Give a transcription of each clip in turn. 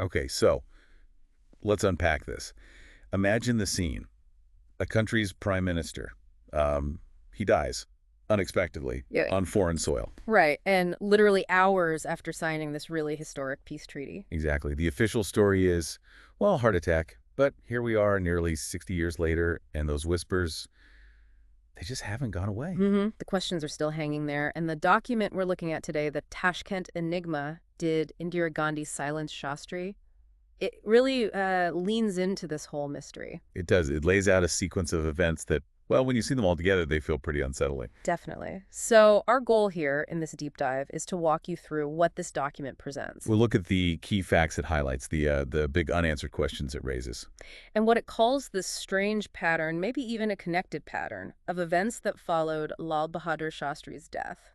Okay, so let's unpack this. Imagine the scene. A country's prime minister. He dies unexpectedly Yeah. on foreign soil. Right, and literally hours after signing this really historic peace treaty. Exactly. The official story is, well, heart attack. But here we are nearly 60 years later, and those whispers, they just haven't gone away. The questions are still hanging there, and the document we're looking at today, the Tashkent Enigma, did Indira Gandhi silence Shastri? It really leans into this whole mystery. It does. It lays out a sequence of events that, well, when you see them all together, they feel pretty unsettling. Definitely. So our goal here in this deep dive is to walk you through what this document presents We'll look at the key facts it highlights, the big unanswered questions it raises. and what it calls this strange pattern, maybe even a connected pattern, of events that followed Lal Bahadur Shastri's death.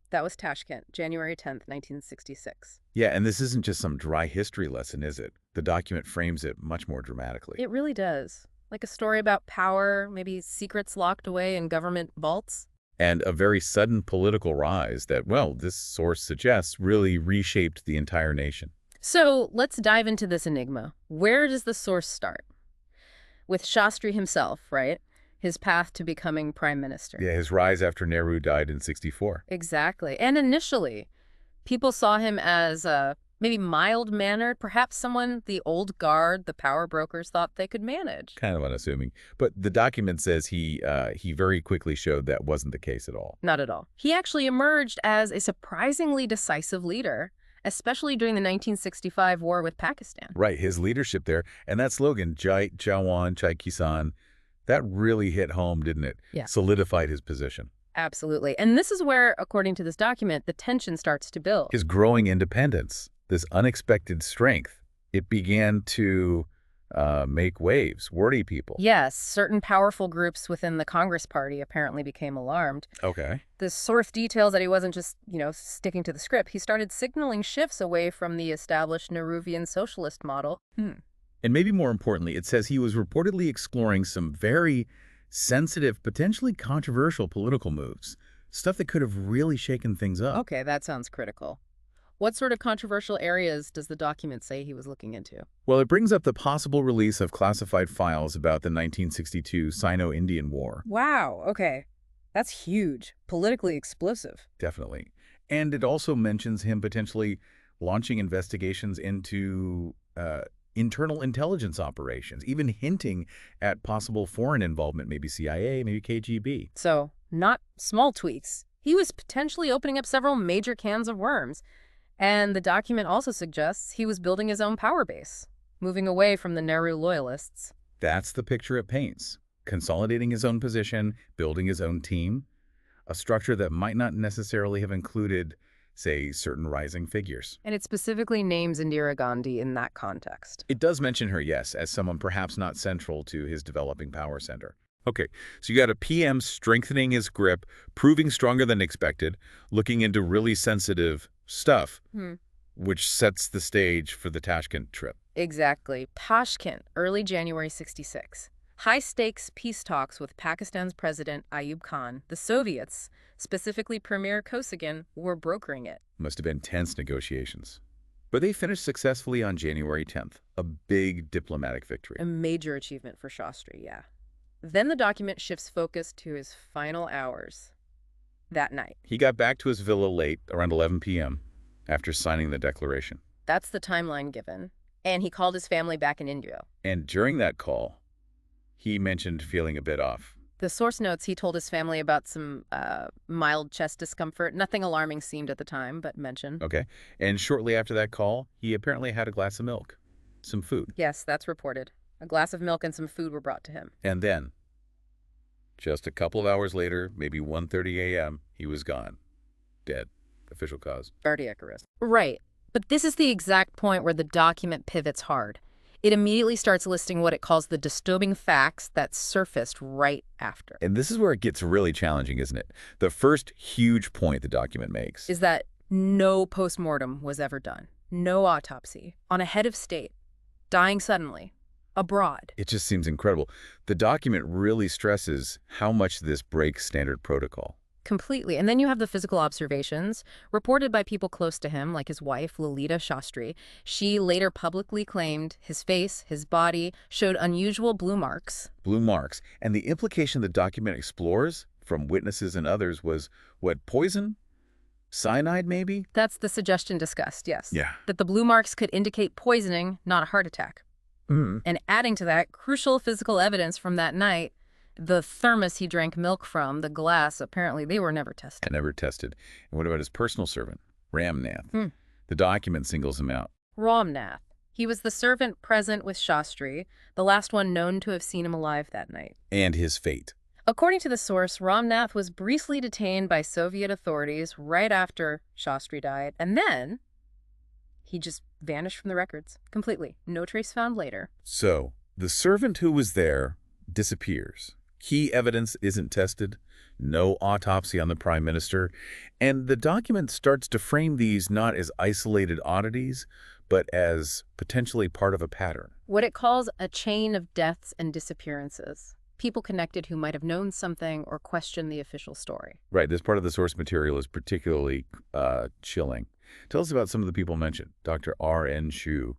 That was Tashkent, January 10th, 1966. Yeah, and this isn't just some dry history lesson, is it? The document frames it much more dramatically. It really does. Like a story about power, maybe secrets locked away in government vaults. And a very sudden political rise that, well, this source suggests really reshaped the entire nation. So let's dive into this enigma. Where does the source start? With Shastri himself, right? His path to becoming prime minister. Yeah, his rise after Nehru died in '64. Exactly. And initially, people saw him as maybe mild-mannered, perhaps someone the old guard, the power brokers thought they could manage. Kind of unassuming. But the document says he very quickly showed that wasn't the case at all. Not at all. He actually emerged as a surprisingly decisive leader, especially during the 1965 war with Pakistan. Right, his leadership there, and that slogan, Jai Jawan, Jai Kisan, that really hit home, didn't it? Yeah. Solidified his position. Absolutely. And this is where, according to this document, the tension starts to build. His growing independence, this unexpected strength, it began to make waves, worry people. Yes, certain powerful groups within the Congress Party apparently became alarmed. Okay. The source details that he wasn't just, sticking to the script. He started signaling shifts away from the established Nehruvian socialist model. And maybe more importantly, it says he was reportedly exploring some very sensitive, potentially controversial political moves, stuff that could have really shaken things up. Okay, that sounds critical. What sort of controversial areas does the document say he was looking into? Well, it brings up the possible release of classified files about the 1962 Sino-Indian War. Wow, okay. That's huge. Politically explosive. Definitely. And it also mentions him potentially launching investigations into internal intelligence operations, even hinting at possible foreign involvement, maybe CIA, maybe KGB. So, not small tweaks. He was potentially opening up several major cans of worms. And the document also suggests he was building his own power base, moving away from the Nehru loyalists. That's the picture it paints. Consolidating his own position, building his own team, a structure that might not necessarily have included, say, certain rising figures. And it specifically names Indira Gandhi in that context. It does mention her, yes, as someone perhaps not central to his developing power center. Okay, so you got a PM strengthening his grip, proving stronger than expected, looking into really sensitive stuff, which sets the stage for the Tashkent trip. Exactly. Tashkent, early January 66. High-stakes peace talks with Pakistan's President Ayub Khan. The Soviets, specifically Premier Kosygin, were brokering it. Must have been tense negotiations. But they finished successfully on January 10th, a big diplomatic victory. A major achievement for Shastri, yeah. Then the document shifts focus to his final hours that night. He got back to his villa late, around 11 p.m., after signing the declaration. That's the timeline given. And he called his family back in India. And during that call, he mentioned feeling a bit off. The source notes he told his family about some mild chest discomfort. Nothing alarming seemed at the time, but mentioned. Okay. And shortly after that call, he apparently had a glass of milk, some food. Yes, that's reported. A glass of milk and some food were brought to him. And then, just a couple of hours later, maybe 1:30 a.m., he was gone. Dead. Official cause. Cardiac arrest. Right. But this is the exact point where the document pivots hard. It immediately starts listing what it calls the disturbing facts that surfaced right after. And this is where it gets really challenging, isn't it? The first huge point the document makes Is that no postmortem was ever done. No autopsy. On a head of state. Dying suddenly. Abroad. It just seems incredible. The document really stresses how much this breaks standard protocol. Completely. And then you have the physical observations reported by people close to him, like his wife, Lalita Shastri. She later publicly claimed his face, his body, showed unusual blue marks. Blue marks. And the implication the document explores from witnesses and others was, what, poison? Cyanide, maybe? That's the suggestion discussed, yes. Yeah. That the blue marks could indicate poisoning, not a heart attack. And adding to that, crucial physical evidence from that night, the thermos he drank milk from, the glass, apparently they were never tested. Never tested. And what about his personal servant, Ramnath? The document singles him out. Ramnath. He was the servant present with Shastri, the last one known to have seen him alive that night. And his fate. According to the source, Ramnath was briefly detained by Soviet authorities right after Shastri died, and then he just vanished from the records completely. No trace found later. So, the servant who was there disappears. Key evidence isn't tested, no autopsy on the prime minister, and the document starts to frame these not as isolated oddities, but as potentially part of a pattern. What it calls a chain of deaths and disappearances. People connected who might have known something or questioned the official story. Right, this part of the source material is particularly chilling. Tell us about some of the people mentioned. Dr. R.N. Chu,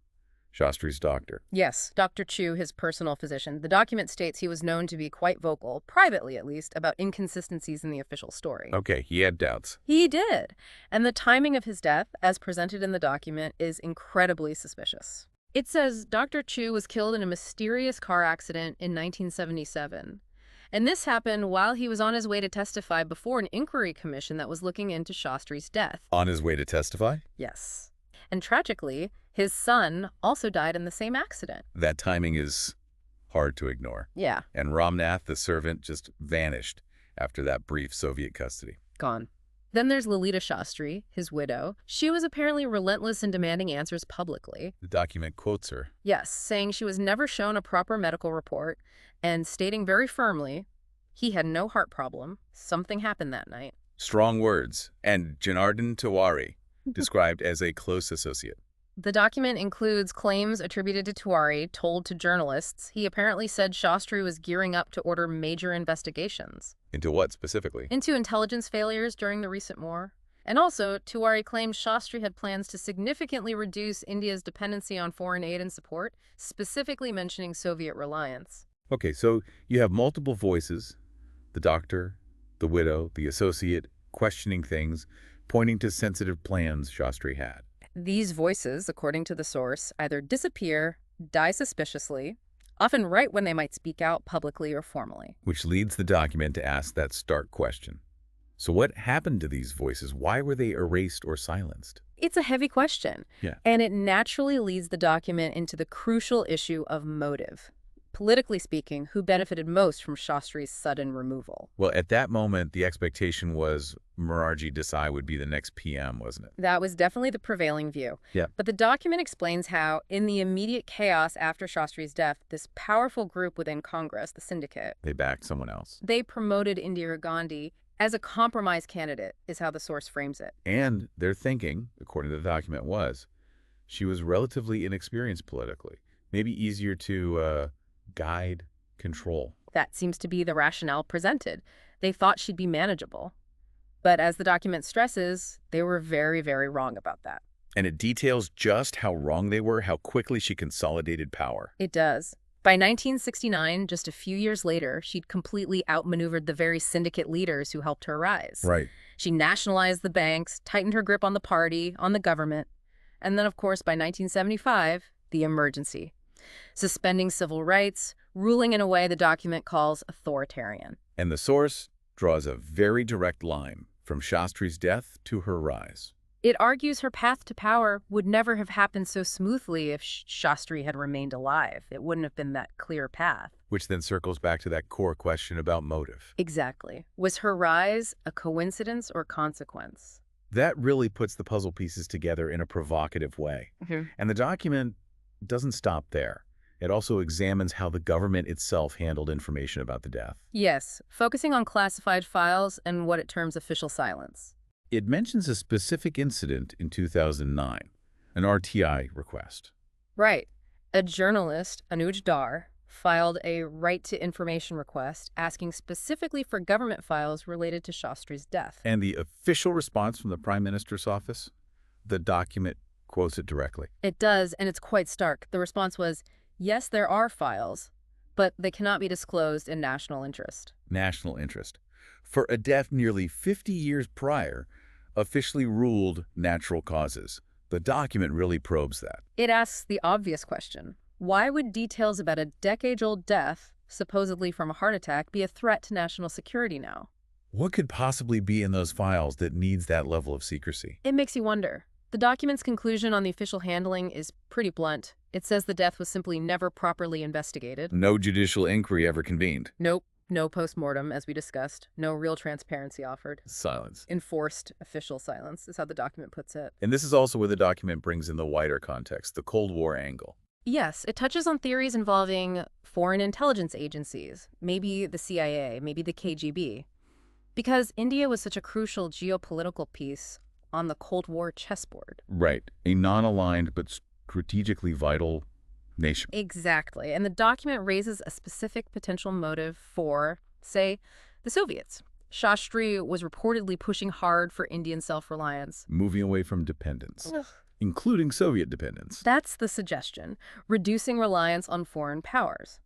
Shastri's doctor. Yes, Dr. Chu, his personal physician. The document states he was known to be quite vocal, privately at least, about inconsistencies in the official story. Okay, he had doubts. He did. And the timing of his death, as presented in the document, is incredibly suspicious. It says Dr. Chu was killed in a mysterious car accident in 1977. And this happened while he was on his way to testify before an inquiry commission that was looking into Shastri's death. On his way to testify? Yes. And tragically, his son also died in the same accident. That timing is hard to ignore. Yeah. And Ramnath, the servant, just vanished after that brief Soviet custody. Gone. Then there's Lalita Shastri, his widow. She was apparently relentless in demanding answers publicly. The document quotes her. Yes, saying she was never shown a proper medical report and stating very firmly he had no heart problem. Something happened that night. Strong words. And Janardhan Tiwari, described as a close associate. The document includes claims attributed to Tiwari told to journalists. He apparently said Shastri was gearing up to order major investigations. Into what specifically? Into intelligence failures during the recent war. And also, Tiwari claimed Shastri had plans to significantly reduce India's dependency on foreign aid and support, specifically mentioning Soviet reliance. Okay, so you have multiple voices, the doctor, the widow, the associate, questioning things, pointing to sensitive plans Shastri had. These voices, according to the source, either disappear, die suspiciously, often right when they might speak out publicly or formally. Which leads the document to ask that stark question. So what happened to these voices? Why were they erased or silenced? It's a heavy question. Yeah. And it naturally leads the document into the crucial issue of motive. Politically speaking, who benefited most from Shastri's sudden removal? Well, at that moment, the expectation was Morarji Desai would be the next PM, wasn't it? That was definitely the prevailing view. Yeah. But the document explains how, in the immediate chaos after Shastri's death, this powerful group within Congress, the syndicate, They backed someone else. they promoted Indira Gandhi as a compromise candidate, is how the source frames it. And their thinking, according to the document, was she was relatively inexperienced politically. Maybe easier to guide, control. That seems to be the rationale presented. They thought she'd be manageable. But as the document stresses, they were very, very wrong about that. And it details just how wrong they were, how quickly she consolidated power. It does. By 1969, just a few years later, she'd completely outmaneuvered the very syndicate leaders who helped her rise. Right. She nationalized the banks, tightened her grip on the party, on the government. And then, of course, by 1975, the emergency. Suspending civil rights, ruling in a way the document calls authoritarian. And the source draws a very direct line from Shastri's death to her rise. It argues her path to power would never have happened so smoothly if Shastri had remained alive. It wouldn't have been that clear path. Which then circles back to that core question about motive. Exactly. Was her rise a coincidence or consequence? That really puts the puzzle pieces together in a provocative way. And the document doesn't stop there. It also examines how the government itself handled information about the death. Yes, focusing on classified files and what it terms official silence. It mentions a specific incident in 2009, an RTI request. Right. A journalist, Anuj Dar, filed a right to information request asking specifically for government files related to Shastri's death. And the official response from the Prime Minister's office? The document quotes it directly. It does, and it's quite stark. The response was, yes, there are files, but they cannot be disclosed in national interest. National interest. For a death nearly 50 years prior, officially ruled natural causes. The document really probes that. It asks the obvious question. Why would details about a decade-old death, supposedly from a heart attack, be a threat to national security now? What could possibly be in those files that needs that level of secrecy? It makes you wonder. The document's conclusion on the official handling is pretty blunt. It says the death was simply never properly investigated. No judicial inquiry ever convened. Nope. No post-mortem, as we discussed. No real transparency offered. Silence. Enforced official silence is how the document puts it. And this is also where the document brings in the wider context, the Cold War angle. Yes, it touches on theories involving foreign intelligence agencies, maybe the CIA, maybe the KGB. Because India was such a crucial geopolitical piece on the Cold War chessboard. Right. A non-aligned but strategically vital nation. Exactly. And the document raises a specific potential motive for, say, the Soviets. Shastri was reportedly pushing hard for Indian self-reliance. Moving away from dependence, Ugh. including Soviet dependence. That's the suggestion, reducing reliance on foreign powers.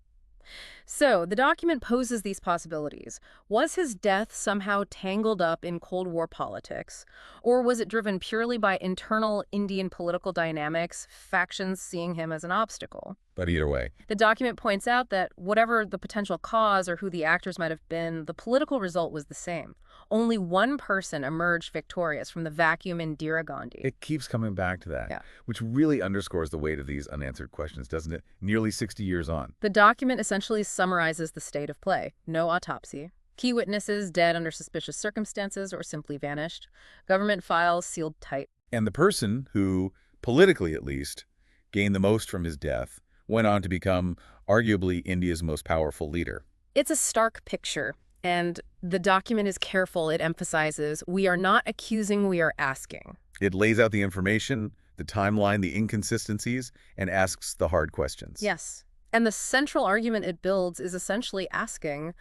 So, the document poses these possibilities. Was his death somehow tangled up in Cold War politics? Or was it driven purely by internal Indian political dynamics, factions seeing him as an obstacle? But either way, The document points out that whatever the potential cause or who the actors might have been, the political result was the same. Only one person emerged victorious from the vacuum in Indira Gandhi. it keeps coming back to that, Yeah. which really underscores the weight of these unanswered questions, doesn't it? Nearly 60 years on. The document essentially summarizes the state of play. No autopsy. Key witnesses dead under suspicious circumstances or simply vanished. Government files sealed tight. And the person who, politically at least, gained the most from his death went on to become arguably India's most powerful leader. It's a stark picture, and the document is careful. It emphasizes, we are not accusing, we are asking. It lays out the information, the timeline, the inconsistencies, and asks the hard questions. Yes. And the central argument it builds is essentially asking,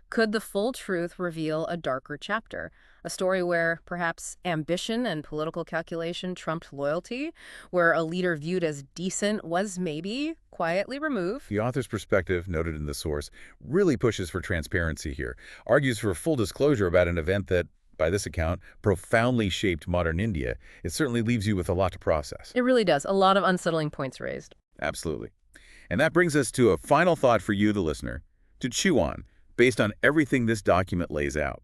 could the full truth reveal a darker chapter? A story where perhaps ambition and political calculation trumped loyalty, where a leader viewed as decent was maybe quietly removed. The author's perspective, noted in the source, really pushes for transparency here, argues for full disclosure about an event that, by this account, profoundly shaped modern India. It certainly leaves you with a lot to process. It really does. A lot of unsettling points raised. Absolutely. And that brings us to a final thought for you, the listener, to chew on, based on everything this document lays out.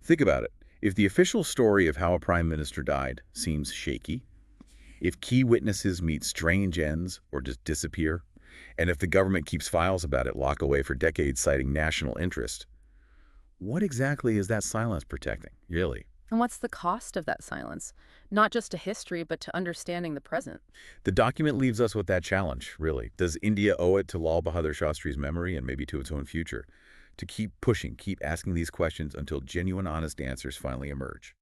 Think about it. If the official story of how a prime minister died seems shaky, if key witnesses meet strange ends or just disappear, and if the government keeps files about it locked away for decades citing national interest, what exactly is that silence protecting, really? And what's the cost of that silence? Not just to history, but to understanding the present. The document leaves us with that challenge, really. Does India owe it to Lal Bahadur Shastri's memory and maybe to its own future to keep pushing, keep asking these questions until genuine, honest answers finally emerge?